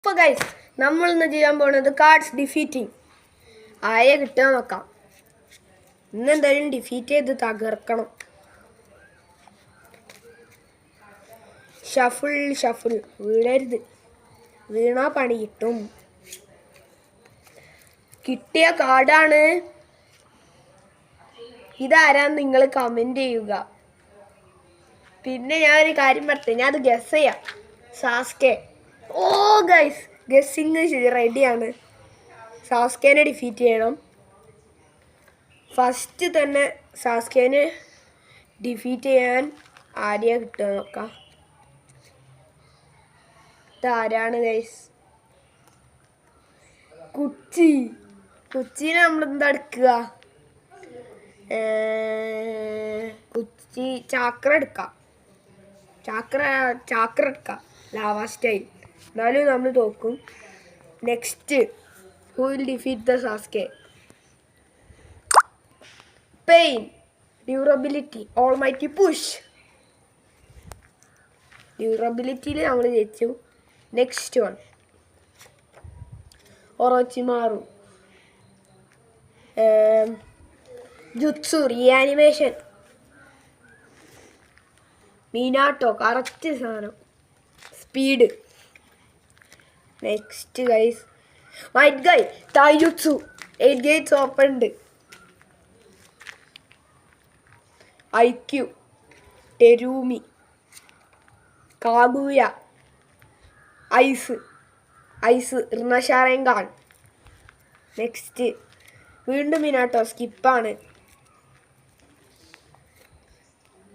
അപ്പോൾ ഗൈസ് നമ്മളിന്ന് ചെയ്യാൻ പോകുന്നത് കാർഡ്സ് ഡിഫീറ്റിംഗ്. ആരെ കിട്ടാൻ നോക്കാം. ഇന്നെന്തായാലും ഡിഫീറ്റ് ചെയ്ത് തകർക്കണം. ഷഫിൾ വീഴരുത്, വീണാ പണി കിട്ടും. കിട്ടിയ കാർഡാണ്. ഇതാരാന്ന് നിങ്ങൾ കമൻറ്റ് ചെയ്യുക. പിന്നെ ഞാനൊരു കാര്യം പറട്ടെ, ഞാൻ അത് ഗസ് ചെയ്യാം. സാസ്കെ. ഓ ഗൈസ്, ഗസ്സിങ് റെഡിയാണ്. സാസ്കേനെ ഡിഫീറ്റ് ചെയ്യണം. ഫസ്റ്റ് തന്നെ സാസ്കേനെ ഡിഫീറ്റ് ചെയ്യാൻ ആരെയാ കിട്ടുക നോക്കാം. ഇതാരാണ് ഗൈസ്? കുച്ചിനെ നമ്മളെന്താ എടുക്കുക? കുച്ചി ചാക്ര എടുക്കാം. ചാക്ര എടുക്കാം. Lava style. എന്നാലും നമ്മൾ തോക്കും. Next, who will defeat the Sasuke? Pain, durability, almighty push. ഡ്യൂറബിലിറ്റിയിൽ നമ്മൾ ജയിച്ചു. Next one, Orochimaru. Jutsu, reanimation. Minato, correct സാധനം. Speed. Next guys, Might Guy, taijutsu. 8 gates open ഉണ്ട്. ഐക്യു, ടെരൂമി, കാഗുയ, ഐസ് ഇർണഷാറേങ്കാൺ. നെക്സ്റ്റ് വീണ്ടും മിനാട്ടോ, സ്കിപ്പാണ്.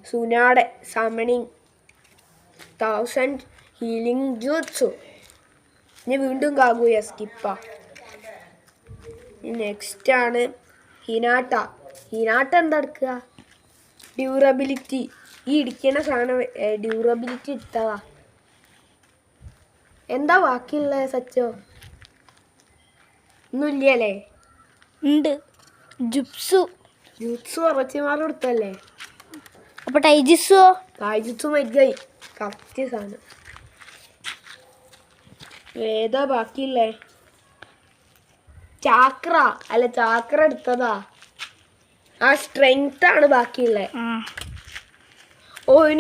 സുനാടെ, സമണിങ്, 1000 ഹീലിംഗ് ജൂത്സു. ഇനി വീണ്ടും കാഗുയ, സ്കിപ്പാ. നെക്സ്റ്റ് ആണ് ഹിനാട്ട. എന്താ എടുക്കുക? ഡ്യൂറബിലിറ്റി. ഈ ഇടിക്കുന്ന സാധനം ഡ്യൂറബിലിറ്റി ഇട്ടതാ. എന്താ ബാക്കിയുള്ള സച്ചോ? ഒന്നുമില്ലല്ലേ? ഉണ്ട്. ജുത്സു ഉറച്ചിമാർ കൊടുത്തല്ലേ? അപ്പൊ ടൈജിത്സു മൈഗൈ. കറക്റ്റ് സാധനം. ഏതാ ബാക്കിയില്ലേ? ചാക്ര എടുത്തതാ. ആ സ്ട്രെങ്ത് ആണ് ബാക്കിയുള്ളേ.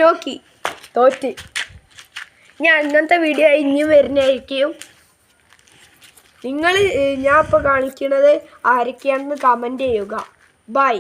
നോക്കി തോറ്റ്. ഞാൻ അങ്ങനത്തെ വീഡിയോ ഇനിയും വരുന്നതായിരിക്കും. ഞാൻ ഇപ്പോൾ കാണിക്കുന്നത് ആരൊക്കെയാണെന്ന് കമൻറ്റ് ചെയ്യുക. ബൈ.